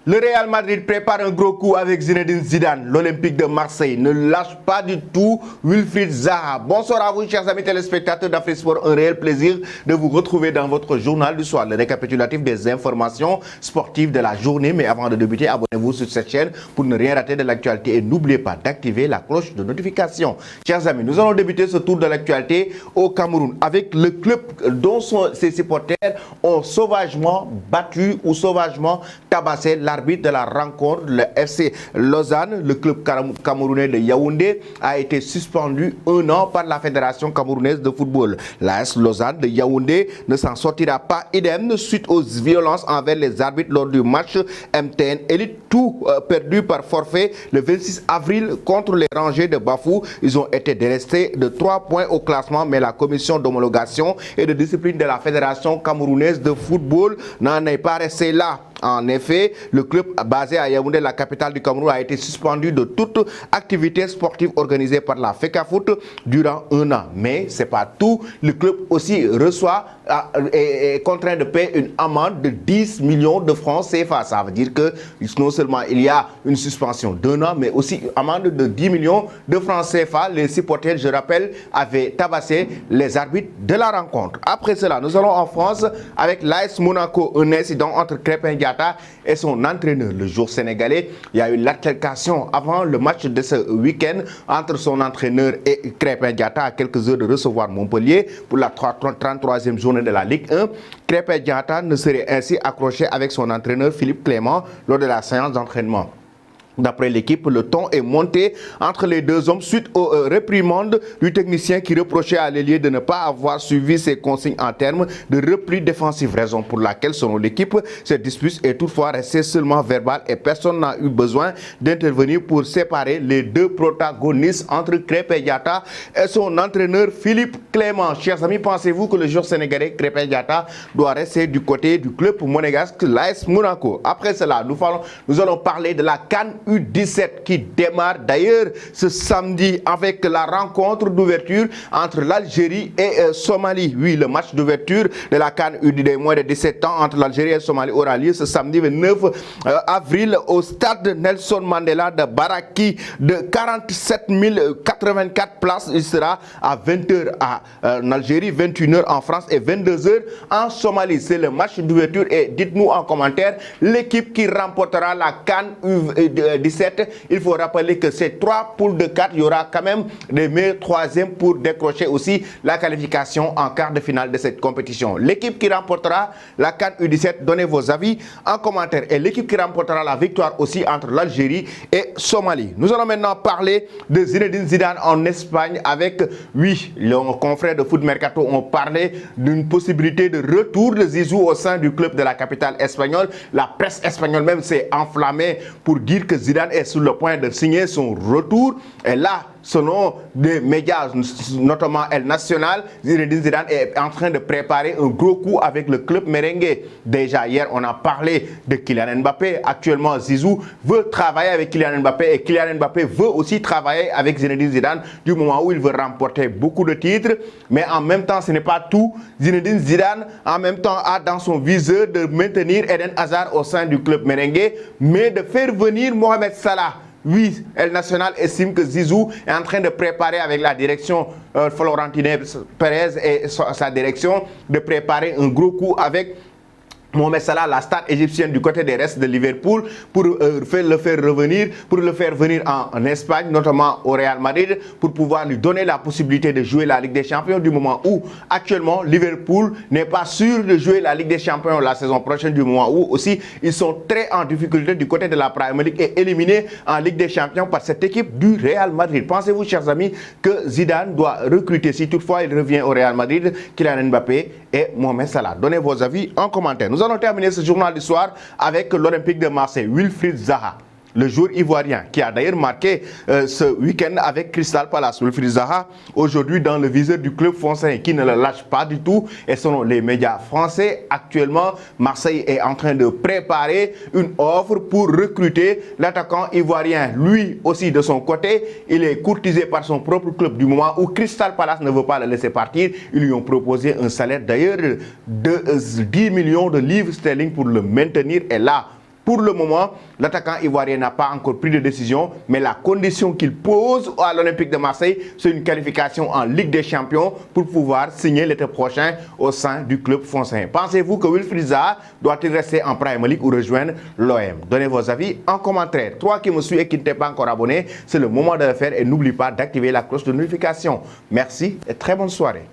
Le Real Madrid prépare un gros coup avec Zinedine Zidane. L'Olympique de Marseille ne lâche pas du tout Wilfried Zaha. Bonsoir à vous, chers amis téléspectateurs d'Afrique Sport. Un réel plaisir de vous retrouver dans votre journal du soir. Le récapitulatif des informations sportives de la journée. Mais avant de débuter, abonnez-vous sur cette chaîne pour ne rien rater de l'actualité. Et n'oubliez pas d'activer la cloche de notification. Chers amis, nous allons débuter ce tour de l'actualité au Cameroun avec le club dont ses supporters ont sauvagement battu ou sauvagement tabassé l'arbitre de la rencontre, le FC Lausanne. Le club camerounais de Yaoundé a été suspendu 1 an par la Fédération camerounaise de football. L'AS Lausanne de Yaoundé ne s'en sortira pas idem suite aux violences envers les arbitres lors du match MTN Elite, tout perdu par forfait le 26 avril contre les Rangers de Bafou. Ils ont été délestés de 3 points au classement, mais la commission d'homologation et de discipline de la Fédération camerounaise de football n'en est pas resté là. En effet, le club basé à Yaoundé, la capitale du Cameroun, a été suspendu de toute activité sportive organisée par la FECAFOOT durant 1 an. Mais ce n'est pas tout. Le club aussi est contraint de payer une amende de 10 millions de francs CFA. Ça veut dire que non seulement il y a une suspension d'1 an, mais aussi une amende de 10 millions de francs CFA. Les supporters, je rappelle, avaient tabassé les arbitres de la rencontre. Après cela, nous allons en France avec l'AS Monaco. Un incident entre Crépin Diatta et son entraîneur, le joueur sénégalais. Il y a eu l'altercation avant le match de ce week-end entre son entraîneur et Crépin Diatta à quelques heures de recevoir Montpellier pour la 33e journée de la Ligue 1. Crépin Diatta ne serait ainsi accroché avec son entraîneur Philippe Clément lors de la séance d'entraînement. D'après l'équipe, le ton est monté entre les deux hommes suite aux réprimandes du technicien qui reprochait à l'ailier de ne pas avoir suivi ses consignes en termes de repli défensif, raison pour laquelle, selon l'équipe, cette dispute est toutefois restée seulement verbale et personne n'a eu besoin d'intervenir pour séparer les deux protagonistes entre Crépin Diatta et son entraîneur Philippe Clément. Chers amis, pensez-vous que le joueur sénégalais Crépin Diatta doit rester du côté du club monégasque l'AS Monaco? Après cela, nous allons parler de la CAN U17 qui démarre d'ailleurs ce samedi avec la rencontre d'ouverture entre l'Algérie et Somalie. Oui, le match d'ouverture de la CAN U des moins de 17 ans entre l'Algérie et Somalie aura lieu ce samedi 29 avril au stade Nelson Mandela de Baraki de 47 084 places. Il sera à 20h en Algérie, 21h en France et 22h en Somalie. C'est le match d'ouverture et dites-nous en commentaire l'équipe qui remportera la CAN U17. Il faut rappeler que c'est 3 poules de 4. Il y aura quand même des meilleurs troisièmes pour décrocher aussi la qualification en quart de finale de cette compétition. L'équipe qui remportera la CAN U17, donnez vos avis en commentaire. Et l'équipe qui remportera la victoire aussi entre l'Algérie et Somalie. Nous allons maintenant parler de Zinedine Zidane en Espagne avec, oui, les confrères de Foot Mercato ont parlé d'une possibilité de retour de Zizou au sein du club de la capitale espagnole. La presse espagnole même s'est enflammée pour dire que Zidane est sur le point de signer son retour. Et là, selon des médias, notamment El Nacional, Zinedine Zidane est en train de préparer un gros coup avec le club merengue. Déjà hier, on a parlé de Kylian Mbappé. Actuellement, Zizou veut travailler avec Kylian Mbappé et Kylian Mbappé veut aussi travailler avec Zinedine Zidane du moment où il veut remporter beaucoup de titres. Mais en même temps, ce n'est pas tout. Zinedine Zidane, en même temps, a dans son viseur de maintenir Eden Hazard au sein du club merengue, mais de faire venir Mohamed Salah. Oui, El Nacional estime que Zizou est en train de préparer avec la direction Florentino Pérez et sa direction de préparer un gros coup avec Mohamed Salah, la star égyptienne du côté des restes de Liverpool, pour le faire venir en Espagne, notamment au Real Madrid, pour pouvoir lui donner la possibilité de jouer la Ligue des Champions du moment où actuellement Liverpool n'est pas sûr de jouer la Ligue des Champions la saison prochaine, du moment où aussi ils sont très en difficulté du côté de la Premier League et éliminés en Ligue des Champions par cette équipe du Real Madrid. Pensez-vous, chers amis, que Zidane doit recruter, si toutefois il revient au Real Madrid, Kylian Mbappé et Mohamed Salah? Donnez vos avis en commentaire. Nous allons terminer ce journal du soir avec l'Olympique de Marseille, Wilfried Zaha. Le joueur ivoirien qui a d'ailleurs marqué ce week-end avec Crystal Palace. Wilfried Zaha, aujourd'hui dans le viseur du club français qui ne le lâche pas du tout. Et selon les médias français, actuellement, Marseille est en train de préparer une offre pour recruter l'attaquant ivoirien. Lui aussi, de son côté, il est courtisé par son propre club du moment où Crystal Palace ne veut pas le laisser partir. Ils lui ont proposé un salaire d'ailleurs de 10 millions de livres sterling pour le maintenir. Et là, Pour le moment, l'attaquant ivoirien n'a pas encore pris de décision, mais la condition qu'il pose à l'Olympique de Marseille, c'est une qualification en Ligue des Champions pour pouvoir signer l'été prochain au sein du club français. Pensez-vous que Wilfried Zaha doit-il rester en Premier League ou rejoindre l'OM? Donnez vos avis en commentaire. Toi qui me suis et qui ne t'es pas encore abonné, c'est le moment de le faire et n'oublie pas d'activer la cloche de notification. Merci et très bonne soirée.